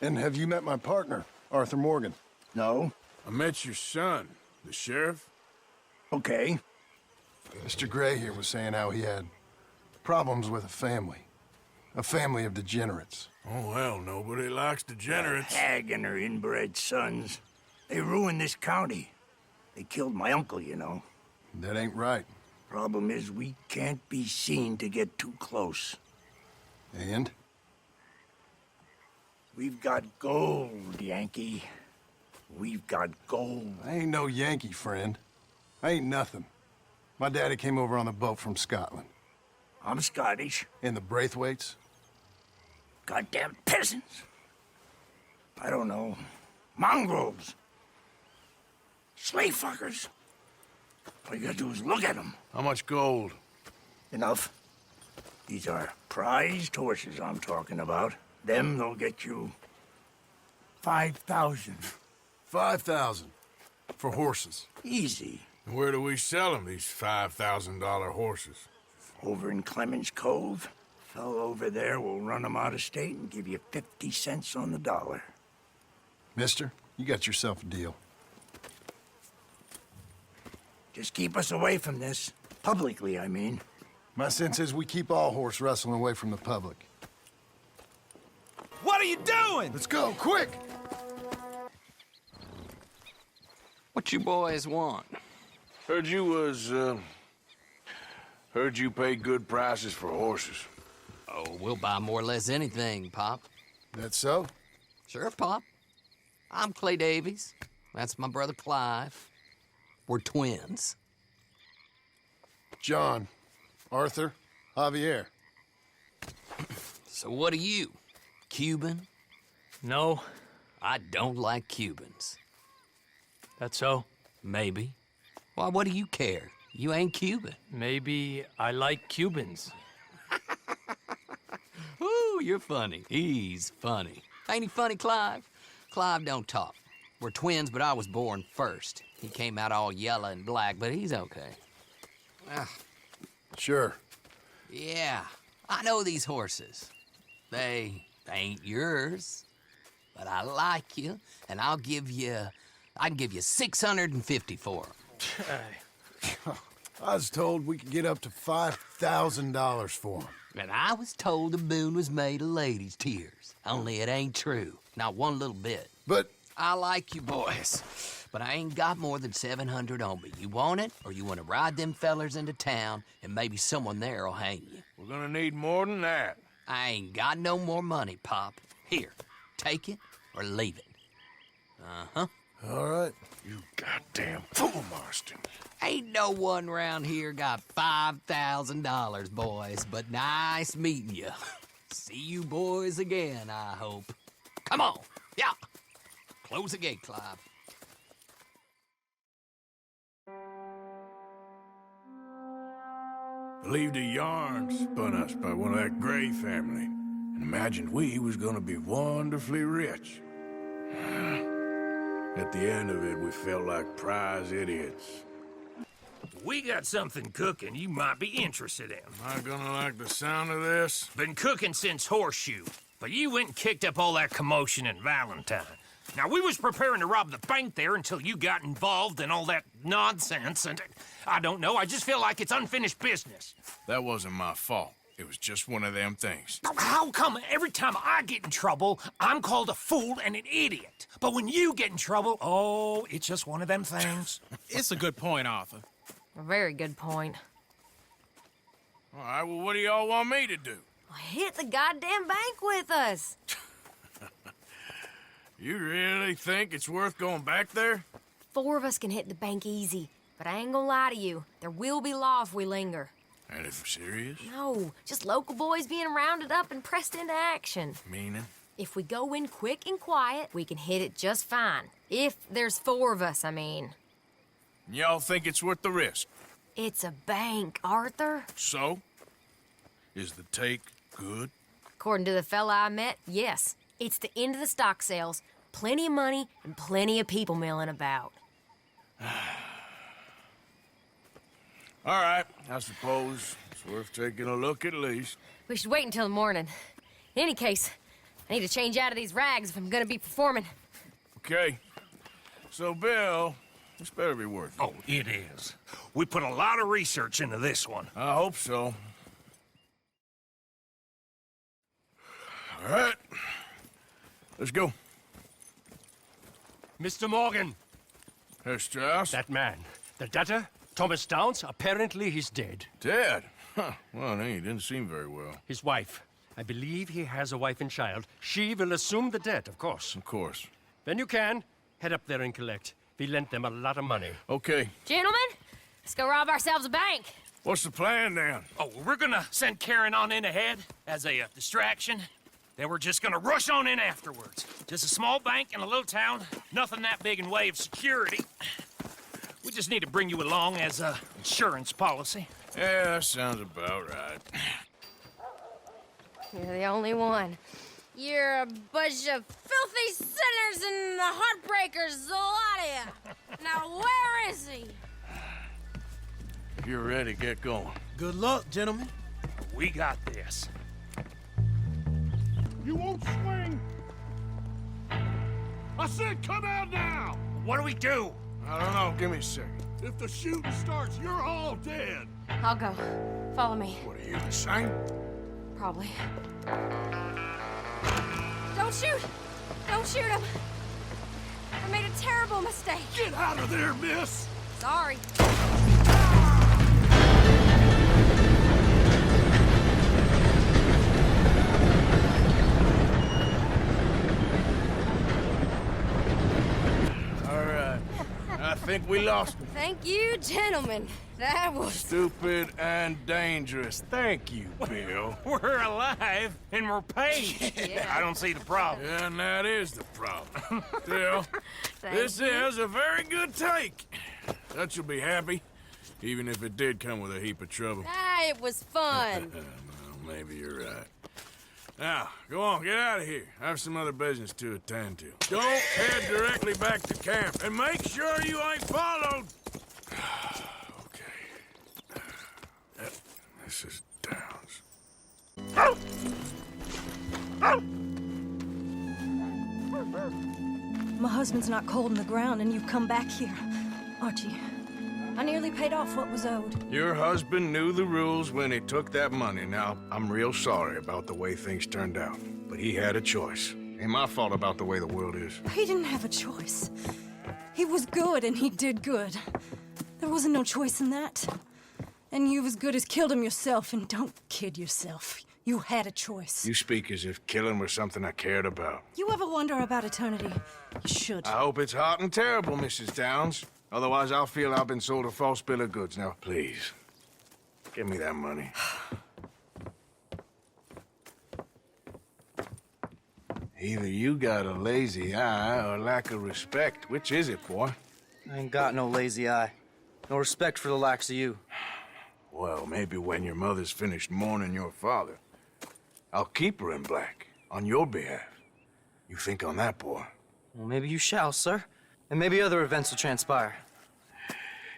And have you met my partner, Arthur Morgan? No? I met your son, the sheriff. Okay. Mr. Gray here was saying how he had problems with a family of degenerates. Oh, well, nobody likes degenerates. That hag and her inbred sons. They ruined this county. They killed my uncle, you know. That ain't right. Problem is, we can't be seen to get too close. And? We've got gold, Yankee. We've got gold. I ain't no Yankee, friend. I ain't nothing. My daddy came over on the boat from Scotland. I'm Scottish. And the Braithwaites? Goddamn peasants. I don't know. Mongrels. Slave fuckers. All you gotta do is look at them. How much gold? Enough. These are prized horses I'm talking about. Them, they'll get you 5,000. 5,000 for horses. Easy. And where do we sell them, these $5,000 horses? Over in Clemens Cove. Fellow over there will run them out of state and give you 50 cents on the dollar. Mister, you got yourself a deal. Just keep us away from this. Publicly, I mean. My sense is we keep all horse rustling away from the public. What are you doing? Let's go, quick! What you boys want? Heard you pay good prices for horses. Oh, we'll buy more or less anything, Pop. That so? Sure, Pop. I'm Clay Davies. That's my brother Clive. We're twins. John, Arthur, Javier. So what are you? Cuban? No, I don't like Cubans. that's so. Maybe. Why, what do you care? You ain't Cuban. Maybe I like Cubans. Ooh, you're funny. He's funny. Ain't he funny, Clive? Clive don't talk. We're twins, but I was born first. He came out all yellow and black, but he's okay. Sure. Yeah, I know these horses. They ain't yours, but I like you, and I can give you 650 for them. I was told we could get up to $5,000 for them. And I was told the moon was made of ladies' tears. Only it ain't true. Not one little bit. But I like you boys, but I ain't got more than 700 on me. You want it, or you want to ride them fellers into town, and maybe someone there will hang you? We're gonna need more than that. I ain't got no more money, Pop. Here, take it or leave it. Uh-huh. all right. You goddamn fool, Marston. Ain't no one round here got $5,000, boys, but nice meeting you. See you boys again, I hope. Come on, yeah. Close the gate, Clive. Believed a yarn spun us by one of that Gray family, and imagined we was gonna be wonderfully rich. At the end of it, we felt like prize idiots. We got something cooking you might be interested in. Am I gonna like the sound of this? Been cooking since Horseshoe, but you went and kicked up all that commotion in Valentine. Now, we was preparing to rob the bank there until you got involved in all that nonsense, and I don't know, I just feel like it's unfinished business. That wasn't my fault. It was just one of them things. How come every time I get in trouble, I'm called a fool and an idiot? But when you get in trouble, oh, it's just one of them things. It's a good point, Arthur. A very good point. All right, well, what do y'all want me to do? Hit the goddamn bank with us. You really think it's worth going back there? 4 of us can hit the bank easy, but I ain't gonna lie to you. There will be law if we linger. And if serious? No, just local boys being rounded up and pressed into action. Meaning? If we go in quick and quiet, we can hit it just fine. If there's 4 of us, I mean. Y'all think it's worth the risk? It's a bank, Arthur. So? Is the take good? According to the fella I met, yes. It's the end of the stock sales. Plenty of money and plenty of people milling about. All right, I suppose it's worth taking a look at least. We should wait until the morning. In any case, I need to change out of these rags if I'm gonna be performing. Okay. So, Bill, this better be worth it. Oh, it is. We put a lot of research into this one. I hope so. All right. Let's go. Mr. Morgan, Herr Strauss? that man, the debtor, Thomas Downs, apparently he's dead. Dead? Huh. Well, he didn't seem very well. His wife, I believe he has a wife and child. She will assume the debt, of course. Of course. When you can, head up there and collect. We lent them a lot of money. Okay. Gentlemen, let's go rob ourselves a bank. What's the plan, then? Oh, we're gonna send Karen on in ahead as a distraction. Then we're just gonna rush on in afterwards. Just a small bank in a little town. Nothing that big in way of security. We just need to bring you along as a insurance policy. Yeah, that sounds about right. You're the only one. You're a bunch of filthy sinners and the heartbreakers, the lot of you. Now, where is he? If you're ready, get going. Good luck, gentlemen. We got this. You won't swing! I said come out now! What do we do? I don't know. Give me a second. If the shooting starts, you're all dead. I'll go. Follow me. What are you, the same? Probably. Don't shoot! Don't shoot him! I made a terrible mistake. Get out of there, miss! Sorry. All right. I think we lost him. Thank you, gentlemen. That was... Stupid and dangerous. Thank you, Bill. We're alive and we're paid. Yeah. I don't see the problem. And that is the problem. Bill, Thank this you. is a very good take. That you'll be happy, even if it did come with a heap of trouble. Ah, it was fun. Well, maybe you're right. Now, go on, get out of here. I have some other business to attend to. Don't head directly back to camp, and make sure you ain't followed. Okay. Yep, this is Downs. My husband's not cold in the ground, and you've come back here. Archie, I nearly paid off what was owed. Your husband knew the rules when he took that money. Now, I'm real sorry about the way things turned out. But he had a choice. Ain't my fault about the way the world is. He didn't have a choice. He was good, and he did good. There wasn't no choice in that. And you as good as killed him yourself, and don't kid yourself. You had a choice. You speak as if killing was something I cared about. You ever wonder about eternity? You should. I hope it's hot and terrible, Mrs. Downs. Otherwise, I'll feel I've been sold a false bill of goods. Now, please, give me that money. Either you got a lazy eye or lack of respect. Which is it, boy? I ain't got no lazy eye. No respect for the likes of you. Well, maybe when your mother's finished mourning your father, I'll keep her in black on your behalf. You think on that, boy? Well, maybe you shall, sir. And maybe other events will transpire.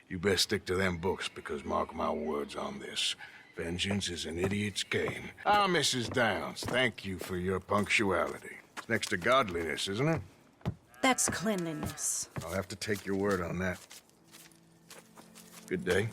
You best stick to them books, because mark my words on this. Vengeance is an idiot's game. Ah, Mrs. Downs, thank you for your punctuality. It's next to godliness, isn't it? That's cleanliness. I'll have to take your word on that. Good day.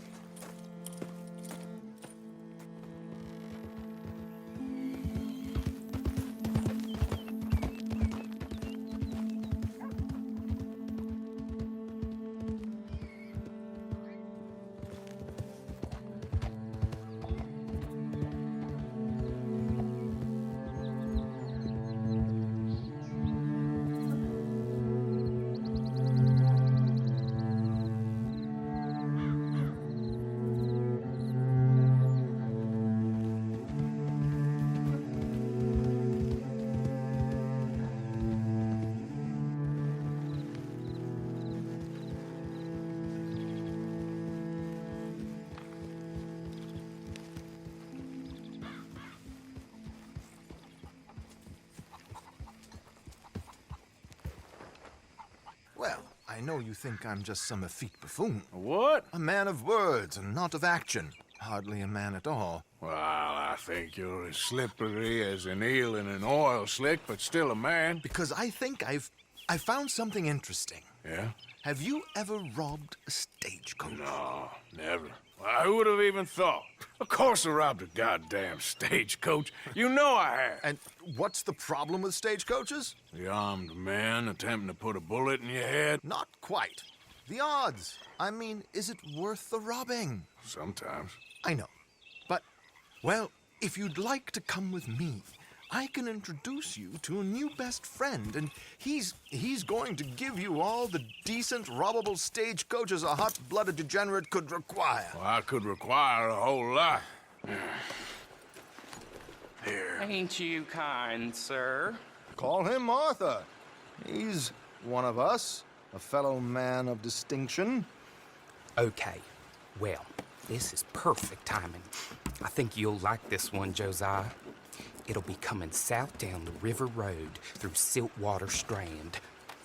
Well, I know you think I'm just some effete buffoon. What? A man of words and not of action. hardly a man at all. Well, I think you're as slippery as an eel in an oil slick, but still a man. Because I think I found something interesting. Yeah? Have you ever robbed a stagecoach? No, never. Well, who would have even thought? Of course I robbed a goddamn stagecoach. You know I have. And what's the problem with stagecoaches? The armed man attempting to put a bullet in your head? Not quite. The odds. I mean, is it worth the robbing? Sometimes. I know. But, well, if you'd like to come with me, I can introduce you to a new best friend, and he's going to give you all the decent, robbable stagecoaches a hot-blooded degenerate could require. Well, I could require a whole lot. Here. Ain't you kind, sir? Call him Arthur. He's one of us, a fellow man of distinction. Okay, well, this is perfect timing. I think you'll like this one, Josiah. It'll be coming south down the river road through Siltwater Strand.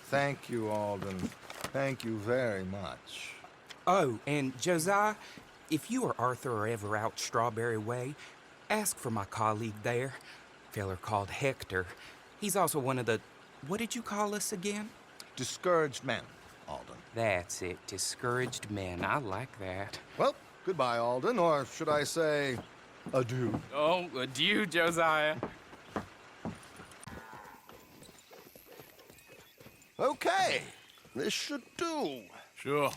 Thank you, Alden. Thank you very much. Oh, and Josiah, if you or Arthur are ever out Strawberry Way, ask for my colleague there, feller called Hector. He's also one of the... what did you call us again? Discouraged men, Alden. That's it, discouraged men. I like that. Well, goodbye, Alden, or should I say, adieu. Oh, adieu, Josiah. Okay, this should do. Sure.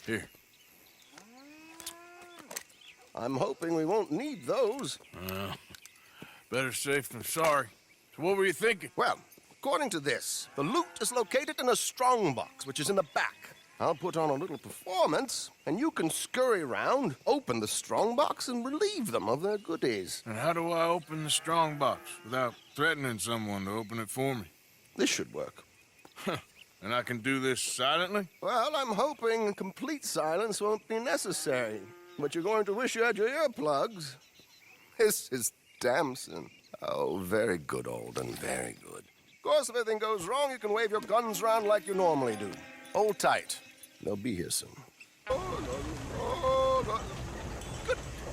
Here. I'm hoping we won't need those. Better safe than sorry. So what were you thinking? Well, according to this, the loot is located in a strongbox, which is in the back. I'll put on a little performance, and you can scurry around, open the strongbox, and relieve them of their goodies. And how do I open the strongbox without threatening someone to open it for me? This should work. And I can do this silently? Well, I'm hoping complete silence won't be necessary. But you're going to wish you had your earplugs. This is Damson. Oh, very good, Alden, very good. Of course, if anything goes wrong, you can wave your guns around like you normally do. Hold tight. They'll be here soon. Good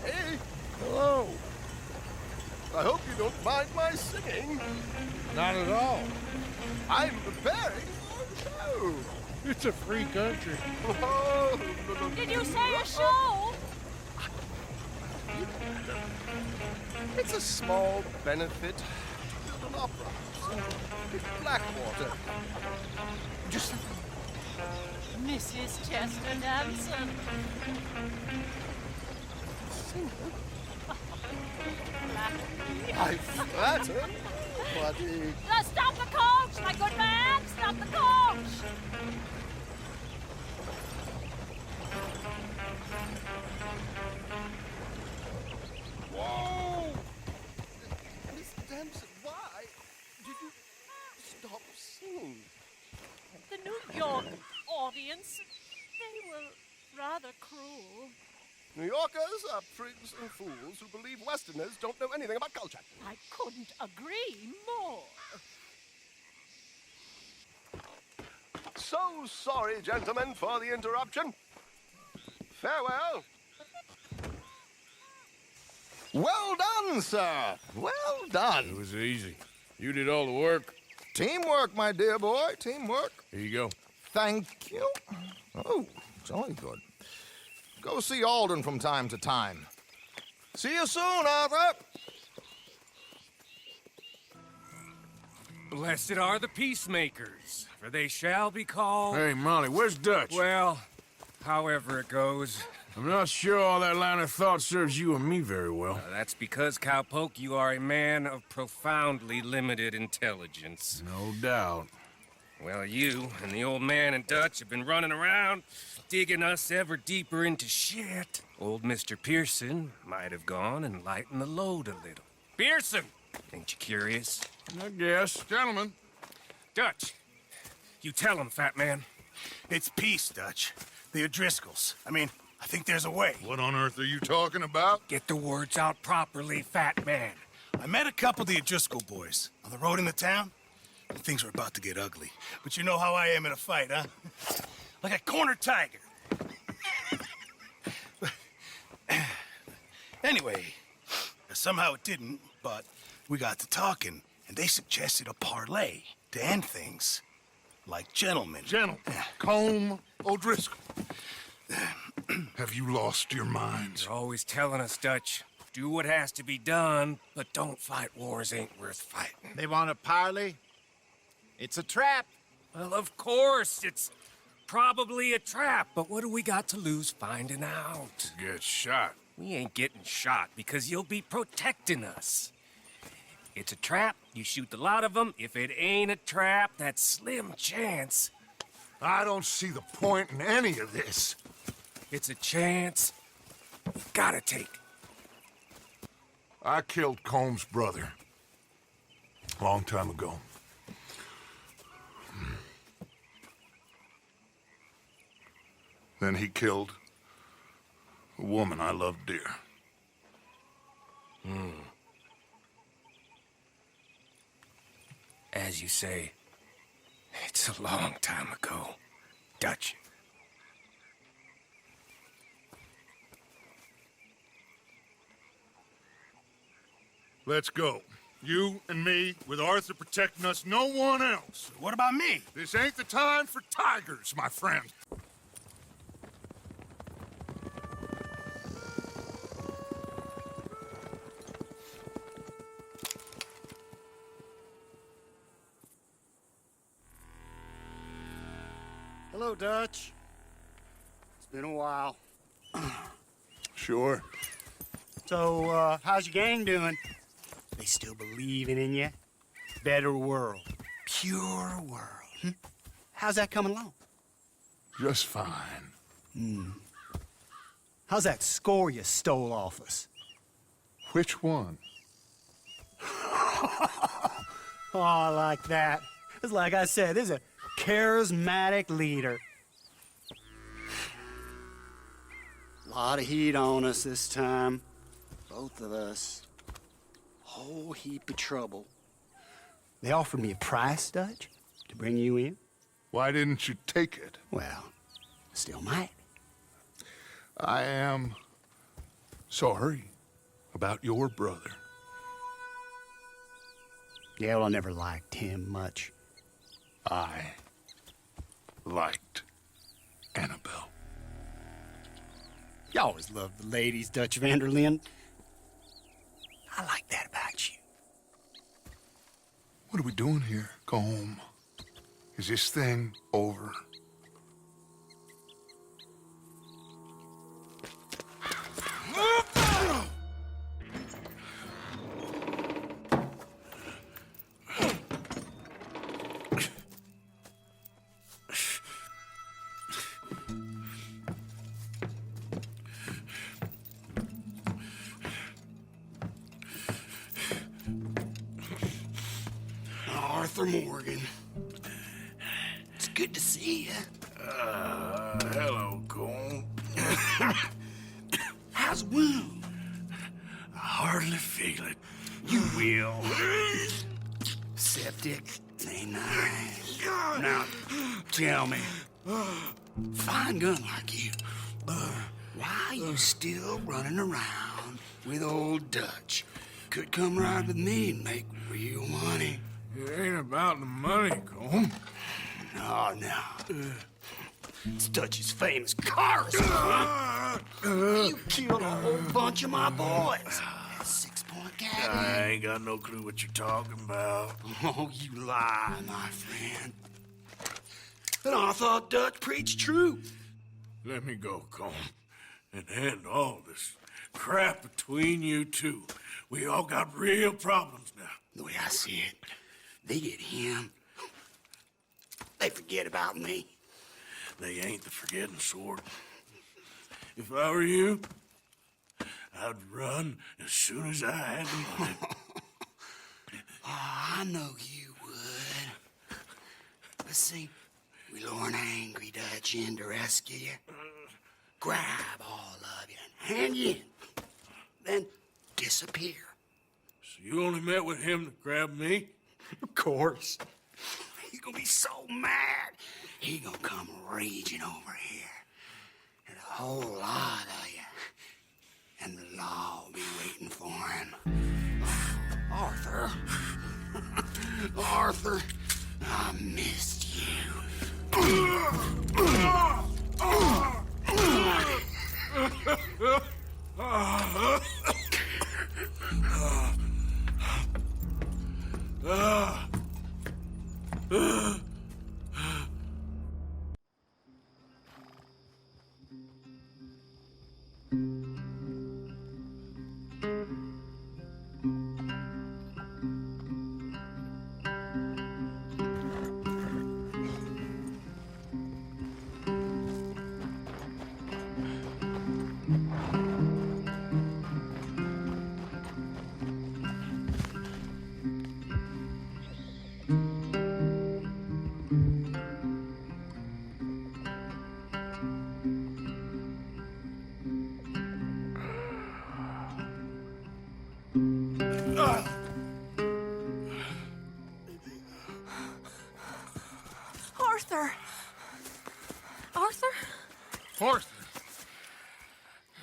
day. Hello. I hope you don't mind my singing. Not at all. I'm preparing for the show. It's a free country. Did you say a show? It's a small benefit to an opera in Blackwater. Just Mrs. Chester Damson. I flatter, buddy. Stop the coach, my good man! Stop the coach! Whoa! Miss Damson, why did you stop singing? The New York audience, they were rather cruel. New Yorkers are prigs and fools who believe Westerners don't know anything about culture. I couldn't agree more. So sorry, gentlemen, for the interruption. Farewell. Well done, sir. Well done. It was easy. You did all the work. Teamwork, my dear boy, teamwork. Here you go. Thank you. Oh, jolly good. Go see Alden from time to time. See you soon, Arthur. Blessed are the peacemakers, for they shall be called... Hey, Molly, where's Dutch? Well, however it goes. I'm not sure all that line of thought serves you and me very well. That's because, Cowpoke, you are a man of profoundly limited intelligence. No doubt. Well, you and the old man and Dutch have been running around, digging us ever deeper into shit. Old Mr. Pearson might have gone and lightened the load a little. Pearson! Ain't you curious? I guess. Gentlemen. Dutch, you tell him, fat man. It's peace, Dutch. The O'Driscolls. I think there's a way. What on earth are you talking about? Get the words out properly, fat man. I met a couple of the O'Driscoll boys on the road into town. Things were about to get ugly. But you know how I am in a fight, huh? Like a cornered tiger. Anyway, somehow it didn't, but we got to talking, and they suggested a parlay to end things. Like gentlemen. Gentlemen, Combe O'Driscoll. Have you lost your minds? You're always telling us, Dutch. Do what has to be done, but don't fight wars ain't worth fighting. They want a parley? It's a trap. Well, of course, it's probably a trap, but what do we got to lose finding out? Get shot. We ain't getting shot because you'll be protecting us. It's a trap, you shoot the lot of them. If it ain't a trap, that's slim chance. I don't see the point in any of this. It's a chance you gotta take. I killed Combs' brother a long time ago. Then he killed a woman I loved dear. As you say, it's a long time ago, Dutch. Let's go. You and me, with Arthur protecting us, no one else. What about me? This ain't the time for tigers, my friend. Hello, Dutch. It's been a while. Sure. So, how's your gang doing? They still believing in you? Better world. Pure world. How's that coming along? Just fine. How's that score you stole off us? Which one? Oh, I like that. It's like I said, this is a charismatic leader. Lot of heat on us this time. Both of us. Whole heap of trouble. They offered me a price, Dutch, to bring you in. Why didn't you take it? Well, still might. I am sorry about your brother. Yeah, well, I never liked him much. I liked Annabelle. You always loved the ladies, Dutch Vanderlyn. I like that about you. What are we doing here? Go home. Is this thing over? Arthur Morgan. It's good to see you. Hello, Combe. How's the wound? I hardly feel it. You will. Septic. Ain't nice. Now, tell me, fine gun like you, why you still running around with old Dutch? Could come right with me and make real money. It ain't about the money, Combe. No. It's Dutch's famous cars. You killed a whole bunch of my boys. That 6-point cabin. I ain't got no clue what you're talking about. Oh, you lie, my friend. And I thought Dutch preached truth. Let me go, Combe, and end all this crap between you two. We all got real problems now. The way I see it, they get him. They forget about me. They ain't the forgetting sort. If I were you, I'd run as soon as I had the money. I know you would. But see, we lure an angry Dutch in to rescue you. Grab all of you and hand you in. Then disappear. So you only met with him to grab me? Of course. He's gonna be so mad. He gonna come raging over here. And a whole lot of you. and the law will be waiting for him. Arthur. Arthur, I missed you. Arthur! Arthur? Arthur.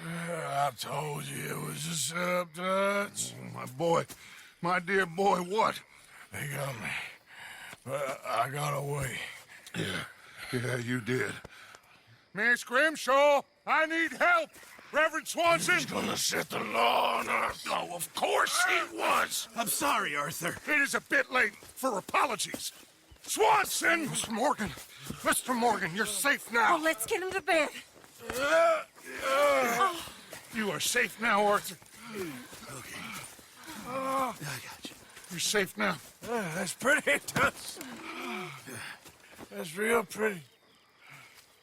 I told you it was a setup, Dutch. My boy, my dear boy, what? They got me. But I got away. Yeah, you did. Miss Grimshaw, I need help. Reverend Swanson. He's gonna set the law on us. Oh, of course he was. I'm sorry, Arthur. It is a bit late for apologies. Swanson! Mr. Morgan, you're safe now. Oh, let's get him to bed. You are safe now, Arthur. Okay. I got you. You're safe now. That's pretty, Toots. That's real pretty.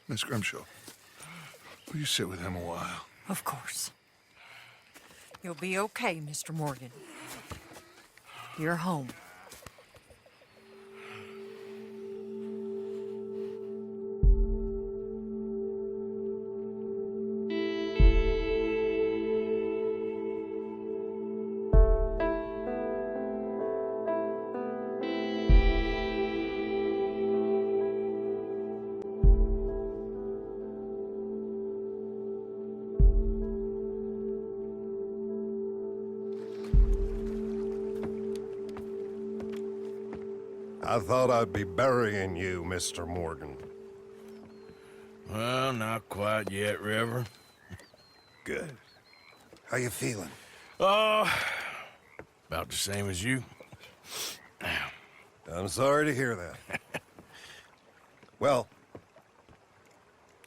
Miss Grimshaw, will you sit with him a while? Of course. You'll be okay, Mr. Morgan. You're home. I thought I'd be burying you, Mr. Morgan. Well, not quite yet, Reverend. Good. How you feeling? Oh, about the same as you. I'm sorry to hear that. Well,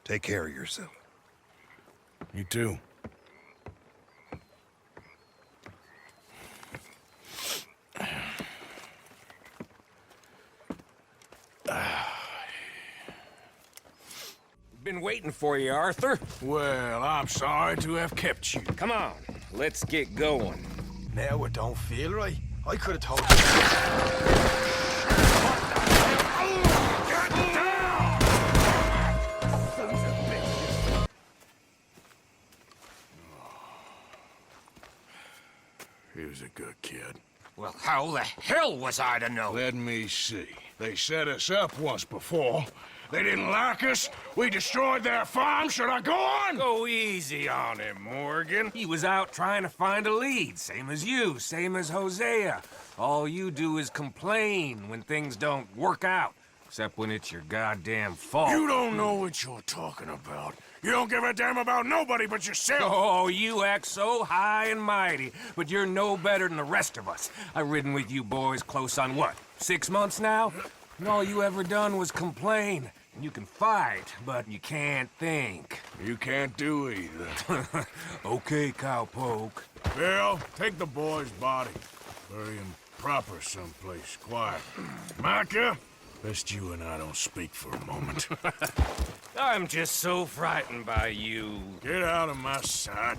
take care of yourself. You too. Been waiting for you, Arthur. Well, I'm sorry to have kept you. Come on, let's get going. Now it don't feel right. I could have told you. He was a good kid. Well, how the hell was I to know? Let me see. They set us up once before. They didn't like us. We destroyed their farm. Should I go on? Go easy on him, Morgan. He was out trying to find a lead, same as you, same as Hosea. All you do is complain when things don't work out, except when it's your goddamn fault. You don't know what you're talking about. You don't give a damn about nobody but yourself. Oh, you act so high and mighty, but you're no better than the rest of us. I've ridden with you boys close on what, 6 months now? And all you ever done was complain. You can fight, but you can't think. You can't do either. Okay, cowpoke. Bill, take the boy's body. Bury him proper someplace, quiet. Micah, best you and I don't speak for a moment. I'm just so frightened by you. Get out of my sight,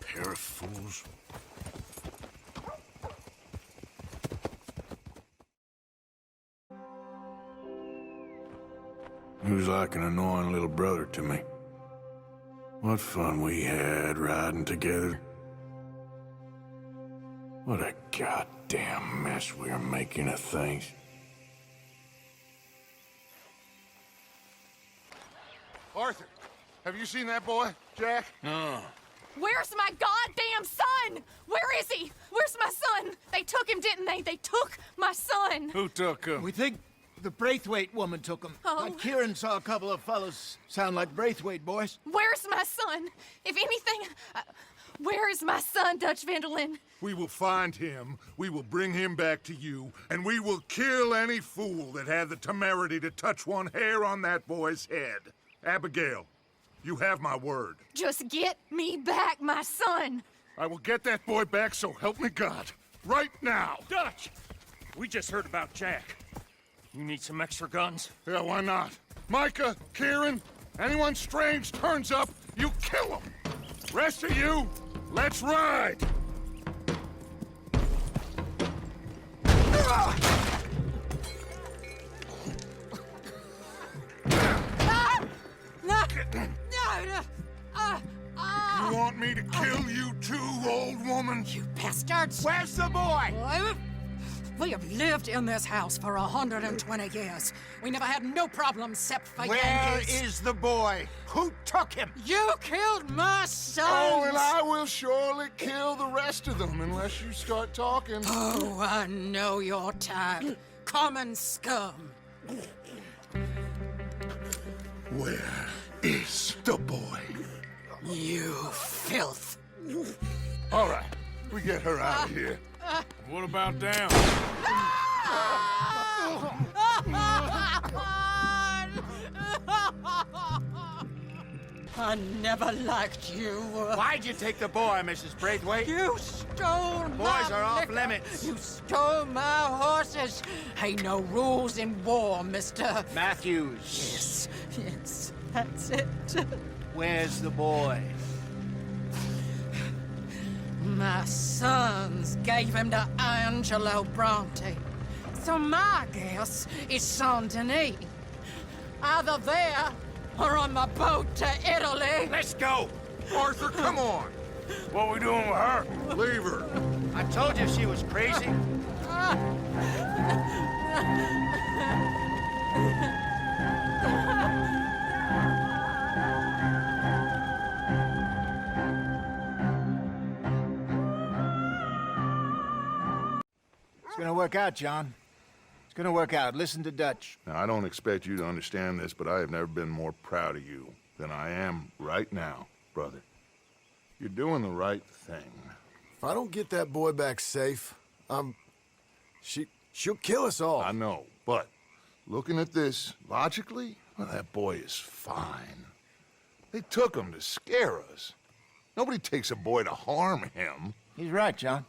pair of fools. He was like an annoying little brother to me. What fun we had riding together. What a goddamn mess we are making of things. Arthur, have you seen that boy, Jack? No. Where's my goddamn son? Where is he? Where's my son? They took him, didn't they? They took my son. Who took him? We think the Braithwaite woman took him. Oh. Kieran saw a couple of fellows sound like Braithwaite boys. Where's my son? If anything, where is my son, Dutch Van der Linde? We will find him, we will bring him back to you, and we will kill any fool that had the temerity to touch one hair on that boy's head. Abigail, you have my word. Just get me back, my son. I will get that boy back, so help me God. Right now. Dutch! We just heard about Jack. You need some extra guns? Yeah, why not? Micah, Kieran, anyone strange turns up, you kill him. Rest of you, let's ride. You want me to kill you too, old woman? You bastards! Where's the boy? We have lived in this house for 120 years. We never had no problems except for Where Yankees. is the boy? Who took him? You killed my son! Oh, and I will surely kill the rest of them unless you start talking. Oh, I know your type. Common scum. Where is the boy? You filth. All right, we get her out of here. What about down? I never liked you. Why'd you take the boy, Mrs. Braithwaite? You stole my Boys are off liquor. limits. You stole my horses. Ain't no rules in war, mister. Matthews. Yes, that's it. Where's the boy? My sons gave him to Angelo Bronte. So my guess is Saint Denis. Either there or on the boat to Italy. Let's go. Arthur, come on. What we doing with her? Leave her. I told you she was crazy. It's gonna work out, John. It's gonna work out. Listen to Dutch. Now, I don't expect you to understand this, but I have never been more proud of you than I am right now, brother. You're doing the right thing. If I don't get that boy back safe, she'll kill us all. I know, but looking at this logically, well, that boy is fine. They took him to scare us. Nobody takes a boy to harm him. He's right, John.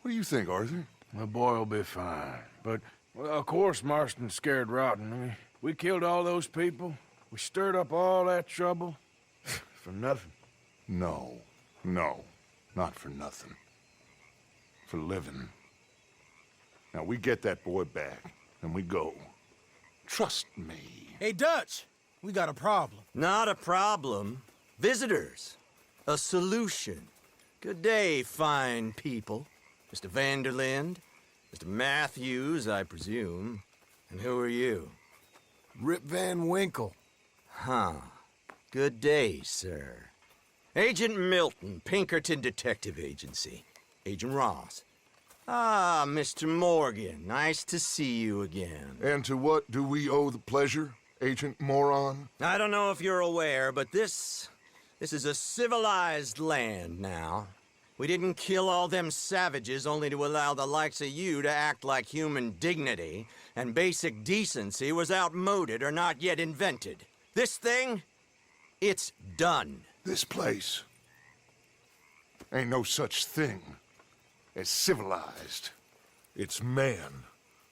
What do you think, Arthur? The boy will be fine. But, well, of course, Marston's scared rotten. I mean, we killed all those people. We stirred up all that trouble. For nothing. No, not for nothing. For living. Now, we get that boy back, and we go. Trust me. Hey, Dutch, we got a problem. Not a problem. Visitors. A solution. Good day, fine people. Mr. Van der Linde, Mr. Matthews, I presume. And who are you? Rip Van Winkle. Huh. Good day, sir. Agent Milton, Pinkerton Detective Agency. Agent Ross. Ah, Mr. Morgan, nice to see you again. And to what do we owe the pleasure, Agent Moron? I don't know if you're aware, but this is a civilized land now. We didn't kill all them savages only to allow the likes of you to act like human dignity, and basic decency was outmoded or not yet invented. This thing, it's done. This place ain't no such thing as civilized. It's man,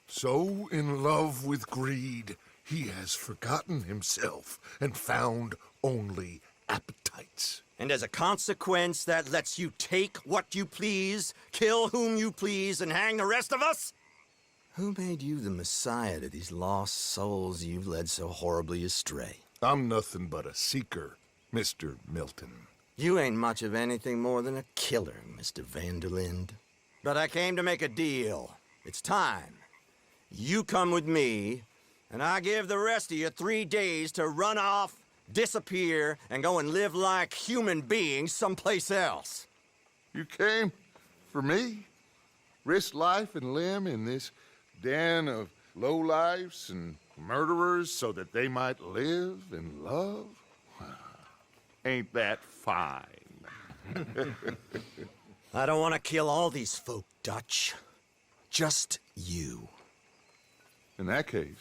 so in love with greed, he has forgotten himself and found only appetites. And as a consequence, that lets you take what you please, kill whom you please, and hang the rest of us? Who made you the messiah to these lost souls you've led so horribly astray? I'm nothing but a seeker, Mr. Milton. You ain't much of anything more than a killer, Mr. Van der Linde. But I came to make a deal. It's time. You come with me, and I give the rest of you 3 days to run off, disappear and go and live like human beings someplace else. You came for me? Risk life and limb in this den of lowlifes and murderers so that they might live and love? Ain't that fine? I don't want to kill all these folk, Dutch. Just you. In that case,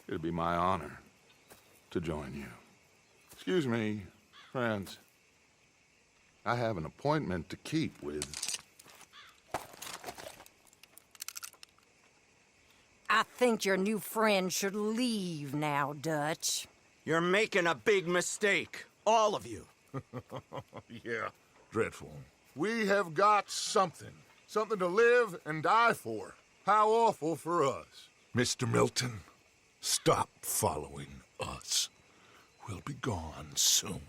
it'd be my honor to join you. Excuse me, friends. I have an appointment to keep with... I think your new friend should leave now, Dutch. You're making a big mistake. All of you. Yeah, dreadful. We have got something. Something to live and die for. How awful for us. Mr. Milton, stop following us. We'll be gone soon.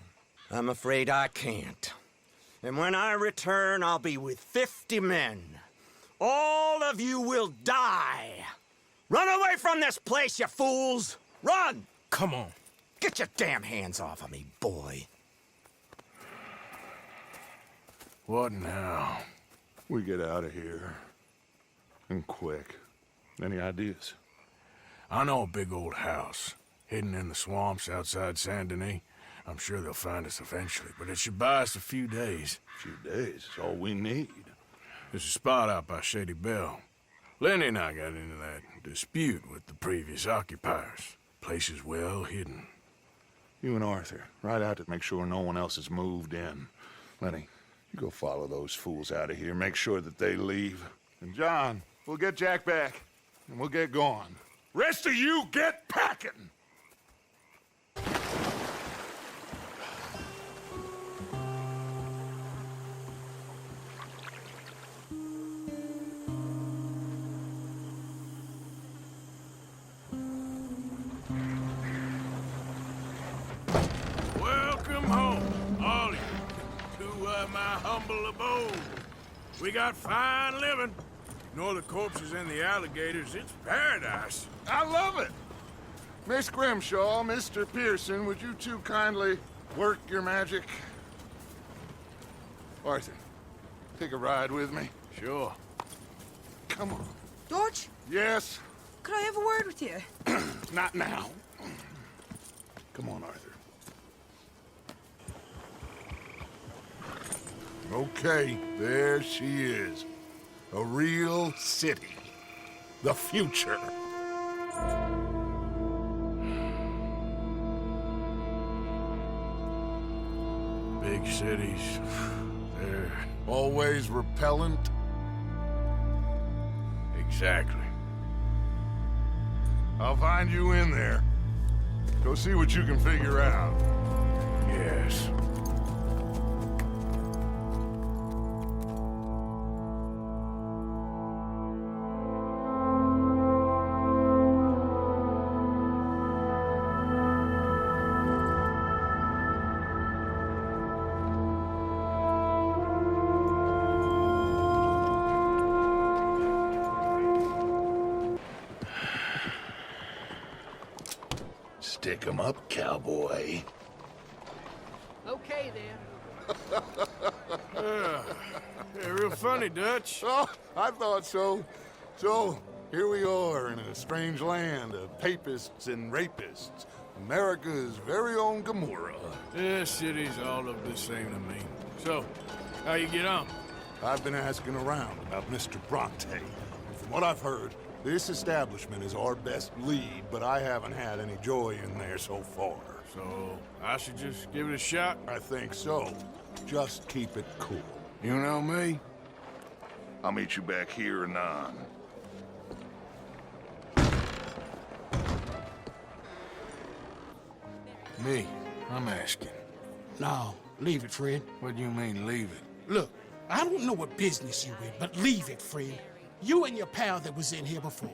I'm afraid I can't. And when I return, I'll be with 50 men. All of you will die. Run away from this place, you fools! Run! Come on. Get your damn hands off of me, boy. What now? We get out of here. And quick. Any ideas? I know a big old house, hidden in the swamps outside Saint Denis. I'm sure they'll find us eventually, but it should buy us a few days. A few days is all we need. There's a spot out by Shady Bell. Lenny and I got into that dispute with the previous occupiers. Place is well hidden. You and Arthur, ride out to make sure no one else has moved in. Lenny, you go follow those fools out of here. Make sure that they leave. And John, we'll get Jack back, and we'll get going. Rest of you, get packing! Welcome home, all of you, to my humble abode. We got fine living. Ignore the corpses and the alligators. It's paradise. I love it! Miss Grimshaw, Mr. Pearson, would you two kindly work your magic? Arthur, take a ride with me. Sure. Come on. George, Yes? could I have a word with you? Not now. Come on, Arthur. Okay, there she is. A real city. The future. Big cities, they're... Always repellent. Exactly. I'll find you in there. Go see what you can figure out. Yes. Stick 'em up, cowboy. Okay, then. Yeah, real funny, Dutch. Oh, I thought so. So, here we are in a strange land of papists and rapists. America's very own Gomorrah. Yeah, cities all look the same to me. So, how you get on? I've been asking around about Mr. Bronte. From what I've heard, this establishment is our best lead, but I haven't had any joy in there so far. So, I should just give it a shot? I think so. Just keep it cool. You know me? I'll meet you back here anon. Me? I'm asking. No, leave it, Fred. What do you mean, leave it? Look, I don't know what business you in, but leave it, Fred. You and your pal that was in here before.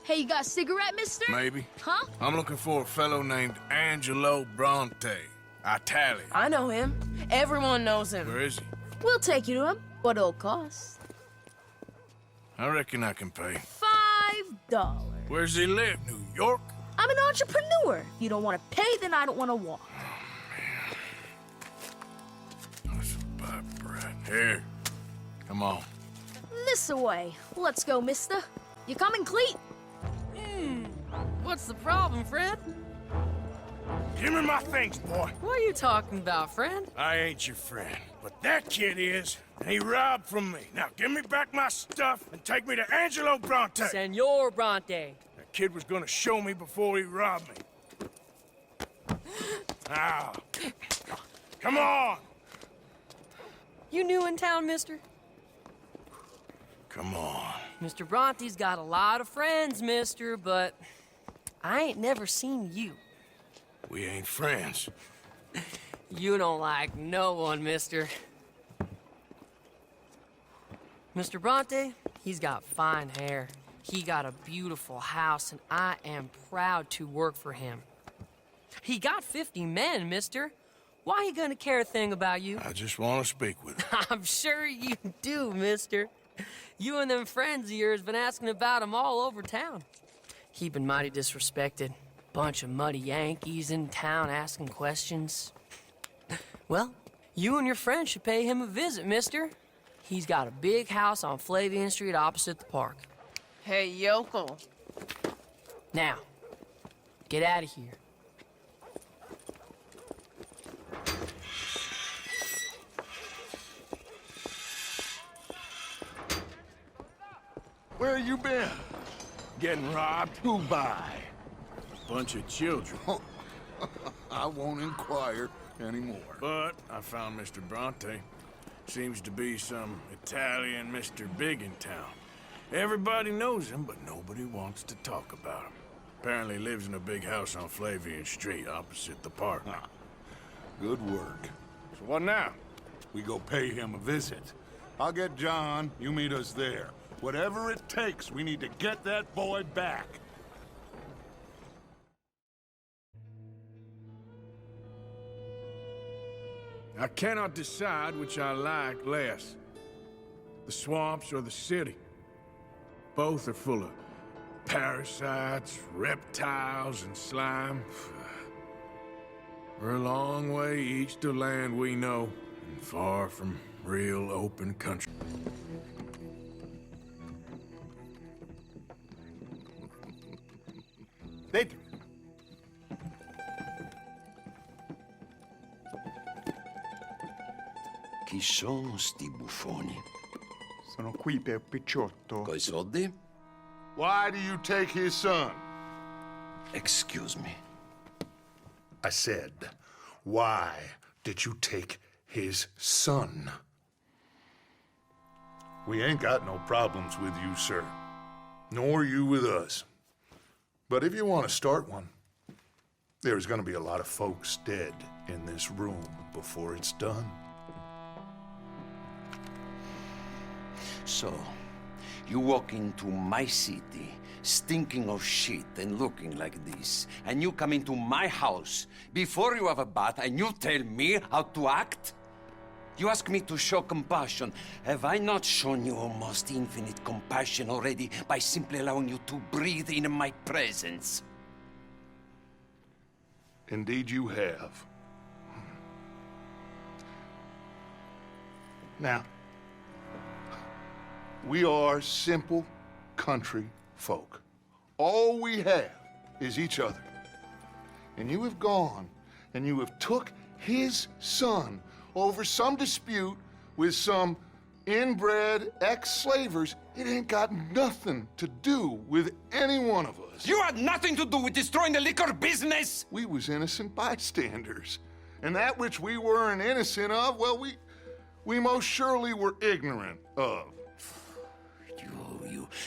Hey, you got a cigarette, mister? Maybe. Huh? I'm looking for a fellow named Angelo Bronte. Italian. I know him. Everyone knows him. Where is he? We'll take you to him. What it'll cost? I reckon I can pay. $5. Where's he live? New York? I'm an entrepreneur. If you don't want to pay, then I don't want to walk. That's about bread. Here. Come on. This away. Let's go, mister. You coming, Cleet? What's the problem, friend? Give me my things, boy. What are you talking about, friend? I ain't your friend, but that kid is, and he robbed from me. Now give me back my stuff and take me to Angelo Bronte. Senor Bronte. That kid was gonna show me before he robbed me. Now, come on. You new in town, mister? Come on. Mr. Bronte's got a lot of friends, mister, but I ain't never seen you. We ain't friends. You don't like no one, mister. Mr. Bronte, he's got fine hair. He got a beautiful house, and I am proud to work for him. He got 50 men, mister. Why he gonna care a thing about you? I just want to speak with him. I'm sure you do, mister. You and them friends of yours been asking about him all over town. He been mighty disrespected. Bunch of muddy Yankees in town asking questions. Well, you and your friend should pay him a visit, mister. He's got a big house on Flavian Street opposite the park. Hey, yokel. Now, get out of here. Where you been? Getting robbed? Who by? A bunch of children. I won't inquire anymore. But I found Mr. Bronte. Seems to be some Italian Mr. Big in town. Everybody knows him, but nobody wants to talk about him. Apparently lives in a big house on Flavian Street opposite the park. Good work. So what now? We go pay him a visit. I'll get John, you meet us there. Whatever it takes, we need to get that boy back. I cannot decide which I like less. The swamps or the city. Both are full of parasites, reptiles, and slime. We're a long way east to land we know, and far from real open country. Dentro. Chi sono sti buffoni? Sono qui per Picciotto. Coi soldi? Why do you take his son? Excuse me. I said, why did you take his son? We ain't got no problems with you, sir. Nor you with us. But if you want to start one, there's gonna be a lot of folks dead in this room before it's done. So, you walk into my city, stinking of shit and looking like this, and you come into my house before you have a bath and you tell me how to act? You ask me to show compassion. Have I not shown you almost infinite compassion already by simply allowing you to breathe in my presence? Indeed you have. Now, we are simple country folk. All we have is each other. And you have gone and you have took his son over some dispute with some inbred ex-slavers. It ain't got nothing to do with any one of us. You had nothing to do with destroying the liquor business! We was innocent bystanders. And that which we weren't innocent of, well, we most surely were ignorant of.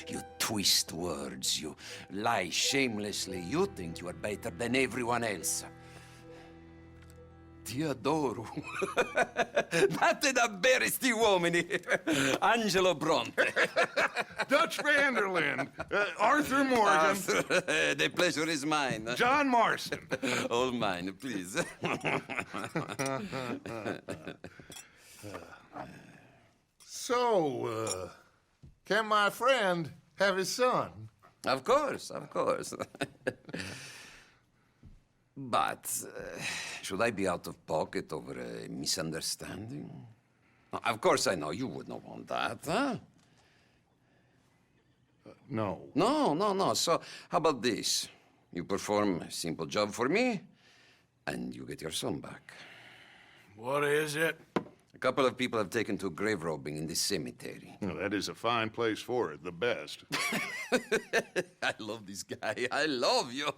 You twist words, you lie shamelessly. You think you are better than everyone else. Ti adoro. Date da bere sti uomini. Angelo Bronte. Dutch Vanderland. Arthur Morgan. The pleasure is mine. John Marston. All mine, please. So, can my friend have his son? Of course, of course. But should I be out of pocket over a misunderstanding? Of course I know you would not want that, huh? No. No. So how about this? You perform a simple job for me, and you get your son back. What is it? A couple of people have taken to grave robbing in this cemetery. Well, that is a fine place for it, the best. I love this guy. I love you.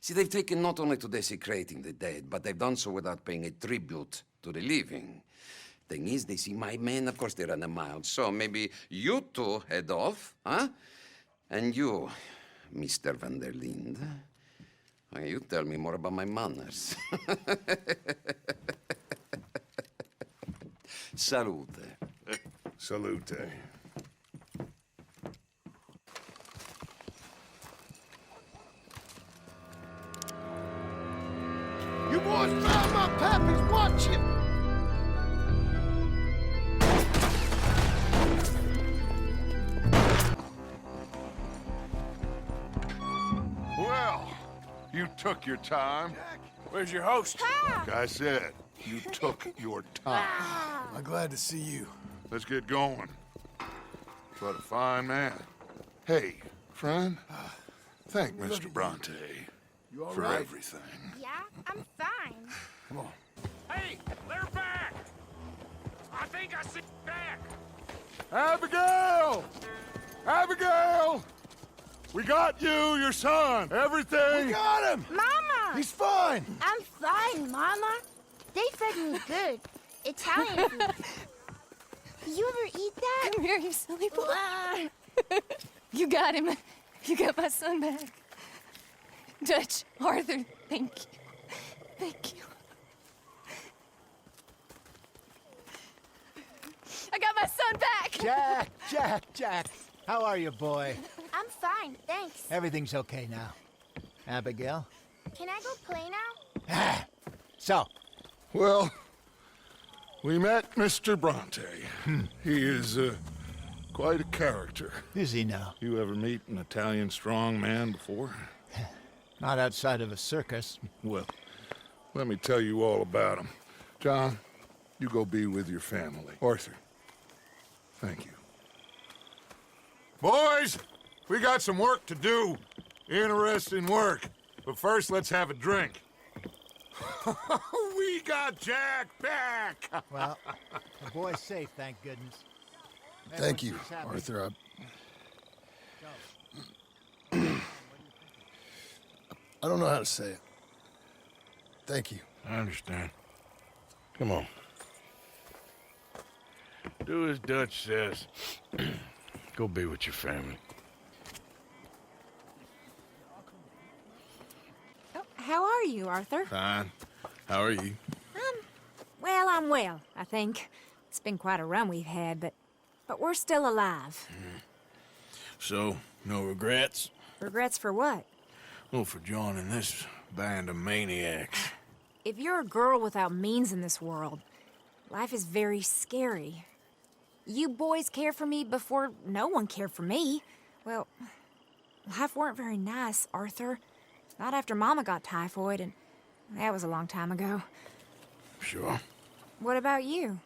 See, they've taken not only to desecrating the dead, but they've done so without paying a tribute to the living. Thing is, they see my men, of course they run a mile. So maybe you two head off, huh? And you, Mr. Van der Linde, you tell me more about my manners. Salute. Salute. You boys found my pappies, watch it! Well, you took your time. Where's your host? Like I said, you took your time. I'm glad to see you. Let's get going. What a fine man. Hey, friend, thank Mr. Bronte for everything. Yeah, I'm fine. Come on. Hey, they're back! I think I see back! Abigail! Abigail! We got you, your son, everything. We got him! Mama! He's fine! I'm fine, Mama. They fed me good. Italian food. You ever eat that? Come here, you silly boy. You got him. You got my son back. Dutch, Arthur, thank you. Thank you. I got my son back! Jack. How are you, boy? I'm fine, thanks. Everything's okay now. Abigail? Can I go play now? So, Well, we met Mr. Bronte. He is quite a character. is he now? You ever meet an Italian strong man before? Not outside of a circus. Well, let me tell you all about him. John, you go be with your family. Arthur, thank you. Boys, we got some work to do. Interesting work. But first, let's have a drink. We got Jack back! Well, the boy's safe, thank goodness. Thank you, Everyone's happy. Arthur. I don't know how to say it. Thank you. I understand. Come on. Do as Dutch says. Go be with your family. How are you, Arthur? Fine. How are you? Well, I'm well, I think. It's been quite a run we've had, but we're still alive. So, no regrets? Regrets for what? Oh, for joining this band of maniacs. If you're a girl without means in this world, life is very scary. You boys cared for me before no one cared for me. Well, life weren't very nice, Arthur. Not after Mama got typhoid, and that was a long time ago. Sure. What about you?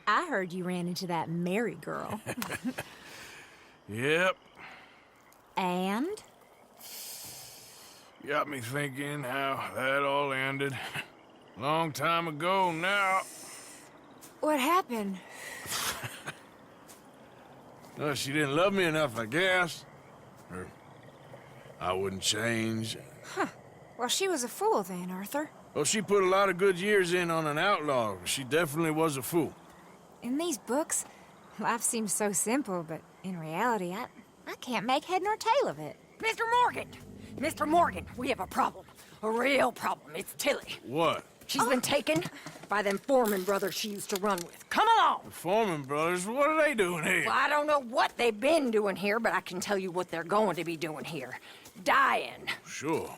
I heard you ran into that Mary girl. Yep. And? Got me thinking how that all ended. Long time ago now. What happened? Well, she didn't love me enough, I guess. Or I wouldn't change. Huh. Well, she was a fool then, Arthur. Well, she put a lot of good years in on an outlaw. She definitely was a fool. In these books, life seems so simple, but in reality, I can't make head nor tail of it. Mr. Morgan! Mr. Morgan, we have a problem. A real problem. It's Tilly. What? She's been taken by them Foreman brothers she used to run with. Come along! The Foreman brothers? What are they doing here? Well, I don't know what they've been doing here, but I can tell you what they're going to be doing here. Dying. Sure.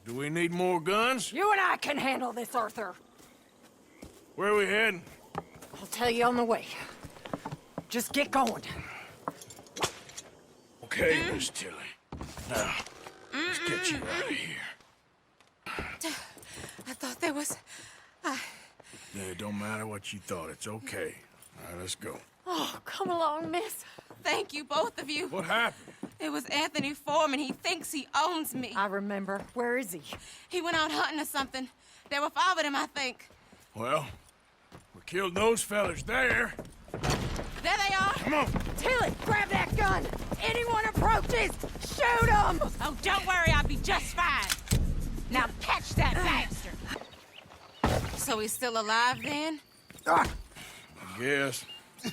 Do we need more guns? You and I can handle this, Arthur. Where are we heading? I'll tell you on the way. Just get going. Okay, Miss Tilly. Now, let's get you out of here. I thought there was... Yeah, it don't matter what you thought. It's okay. All right, let's go. Oh, come along, miss. Thank you, both of you. What happened? It was Anthony Foreman. He thinks he owns me. I remember. Where is he? He went out hunting or something. There were 5 of them, I think. Well, we killed those fellas there. There they are. Come on. Tilly, grab that gun! Anyone approaches, shoot them! Oh, don't worry, I'll be just fine. Now catch that bastard. So he's still alive then? I guess.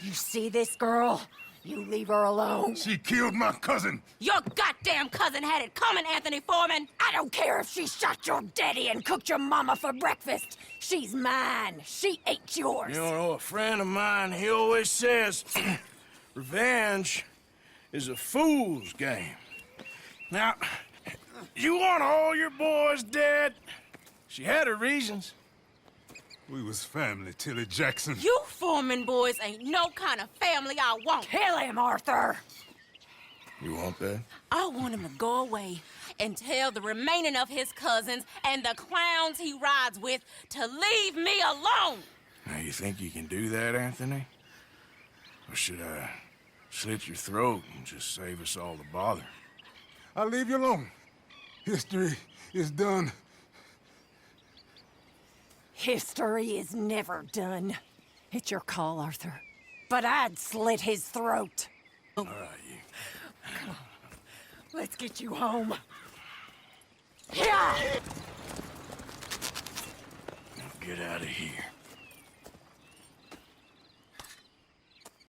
You see this girl? You leave her alone. She killed my cousin. Your goddamn cousin had it coming, Anthony Foreman. I don't care if she shot your daddy and cooked your mama for breakfast. She's mine. She ain't yours. You know, a friend of mine, he always says, revenge is a fool's game. Now, you want all your boys dead? She had her reasons. We was family, Tilly Jackson. You Foreman boys ain't no kind of family I want. Kill him, Arthur. You want that? I want him to go away and tell the remaining of his cousins and the clowns he rides with to leave me alone. Now, you think you can do that, Anthony? Or should I slit your throat and just save us all the bother? I'll leave you alone. History is done. History is never done. It's your call, Arthur. But I'd slit his throat. All right, you. Come on. Let's get you home. Yeah! Now get out of here.